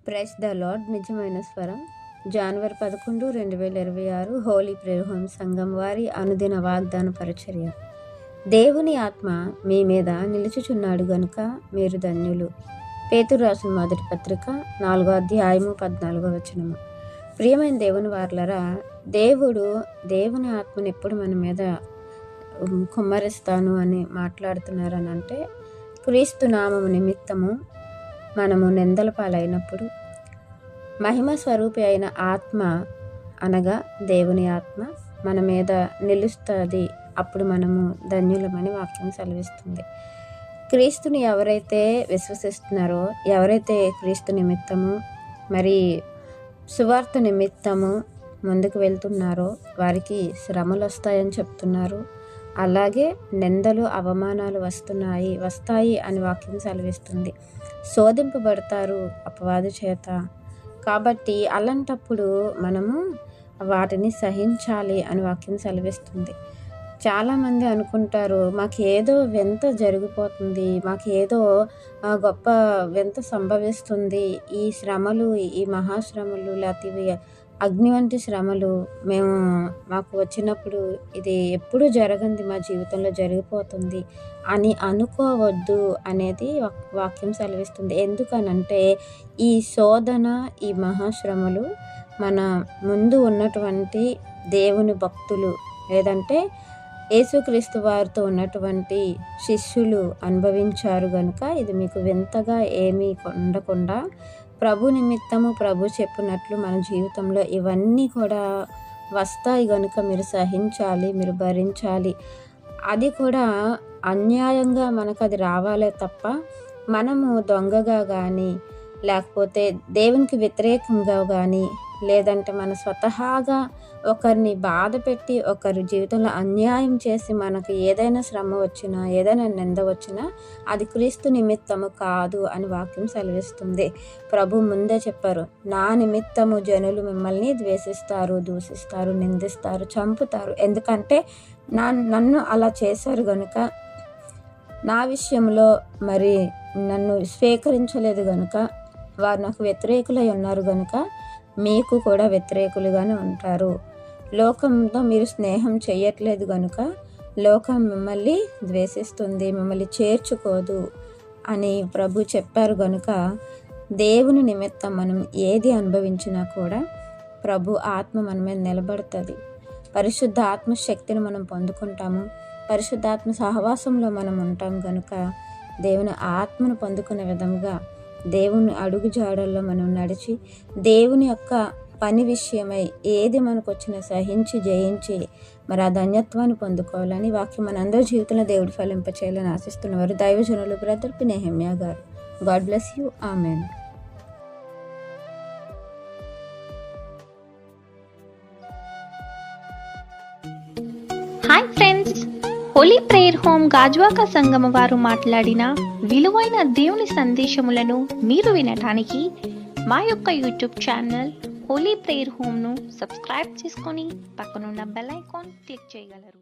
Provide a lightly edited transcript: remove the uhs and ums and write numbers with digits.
Praise the lord. నిజమైన స్వరం. జనవరి 11, 2026 Holi prayer home సంఘం వారి అనుదిన వాగ్దాన పరిచర్య. దేవుని ఆత్మ మీ మీద నిలుచుచున్నాడు గనుక మీరు ధన్యులు. పేతురు రాసిన మొదటి పత్రిక 4వ అధ్యాయము 14వ వచనము. ప్రియమైన దేవుని వారలరా, దేవుని ఆత్మను ఎప్పుడు మన మీద కుమ్మరిస్తాను అని మాట్లాడుతున్నారని అంటే, క్రీస్తు నామము నిమిత్తము మనము నిందల పాలైనప్పుడు మహిమ స్వరూపి అయిన ఆత్మ అనగా దేవుని ఆత్మ మన మీద నిలుస్తుంది. అప్పుడు మనము ధన్యులమని వాక్యం సెలవిస్తుంది. క్రీస్తుని ఎవరైతే విశ్వసిస్తున్నారో, ఎవరైతే క్రీస్తు నిమిత్తము మరి సువార్త నిమిత్తము ముందుకు వెళ్తున్నారో వారికి శ్రమలు వస్తాయని చెప్తున్నారు. అలాగే నిందలు అవమానాలు వస్తాయి అని వాక్యం సెలవిస్తుంది. శోధింపబడతారు అపవాది చేత. కాబట్టి అలాంటప్పుడు మనము వాటిని సహించాలి అని వాక్యం సెలవిస్తుంది. చాలామంది అనుకుంటారు, మాకేదో వింత జరిగిపోతుంది, మాకేదో గొప్ప వింత సంభవిస్తుంది, ఈ శ్రమలు, ఈ మహాశ్రమలు లేకపోతే అగ్ని వంటి శ్రమలు మాకు వచ్చినప్పుడు ఇది ఎప్పుడు జరగంది, మా జీవితంలో జరిగిపోతుంది అని అనుకోవద్దు అనేది వాక్యం సెలవిస్తుంది. ఎందుకనంటే ఈ శోధన, ఈ మహాశ్రమలు మన ముందు ఉన్నటువంటి దేవుని భక్తులు లేదంటే యేసుక్రీస్తు వారితో ఉన్నటువంటి శిష్యులు అనుభవించారు గనుక ఇది మీకు వింతగా ఏమీ ఉండకుండా ప్రభు నిమిత్తము ప్రభు చెప్పినట్లు మన జీవితంలో ఇవన్నీ కూడా వస్తాయి గనుక మీరు సహించాలి, మీరు భరించాలి. అది కూడా అన్యాయంగా మనకు అది రావాలే తప్ప మనము దొంగగా కానీ లేకపోతే దేవునికి వ్యతిరేకంగా కానీ లేదంటే మన స్వతహాగా ఒకరిని బాధ పెట్టి ఒకరి జీవితంలో అన్యాయం చేసి మనకు ఏదైనా శ్రమ వచ్చినా ఏదైనా నింద వచ్చినా అది క్రీస్తు నిమిత్తము కాదు అని వాక్యం సెలవిస్తుంది. ప్రభు ముందే చెప్పారు, నా నిమిత్తము జనులు మిమ్మల్ని ద్వేషిస్తారు, దూషిస్తారు, నిందిస్తారు, చంపుతారు. ఎందుకంటే నన్ను అలా చేశారు కనుక, నా విషయంలో మరి నన్ను స్వీకరించలేదు కనుక, వారు నాకు వ్యతిరేకులై ఉన్నారు కనుక మీకు కూడా వ్యతిరేకులుగానే ఉంటారు. లోకంతో మీరు స్నేహం చేయట్లేదు కనుక లోకం మిమ్మల్ని ద్వేషిస్తుంది, మిమ్మల్ని చేర్చుకోదు అని ప్రభు చెప్పారు కనుక దేవుని నిమిత్తం మనం ఏది అనుభవించినా కూడా ప్రభు ఆత్మ మన మీద నిలబడుతుంది. పరిశుద్ధ ఆత్మశక్తిని మనం పొందుకుంటాము. పరిశుద్ధాత్మ సహవాసంలో మనం ఉంటాం కనుక దేవుని ఆత్మను పొందుకునే విధంగా దేవుని అడుగు జాడల్లో మనం నడిచి దేవుని యొక్క పని విషయమై ఏది మనకు వచ్చినా సహించి జయించి మరి ఆ ధన్యత్వాన్ని పొందుకోవాలని వాక్యం మనందరి జీవితంలో దేవుడు ఫలింపచేయాలని ఆశిస్తున్నవారు దైవజనులు బ్రదర్ పి. నెహెమ్యా గారు. God bless you. Amen. Hi friends, holy prayer home Gajuwaka సంగమ వారు మాట్లాడిన విలువైన దేవుని సందేశములను మీరు వినటానికి మా యొక్క యూట్యూబ్ ఛానల్ హోలీ ప్రేయర్ హోమ్ను సబ్స్క్రైబ్ చేసుకొని పక్కనున్న బెల్ ఐకాన్ క్లిక్ చేయగలరు.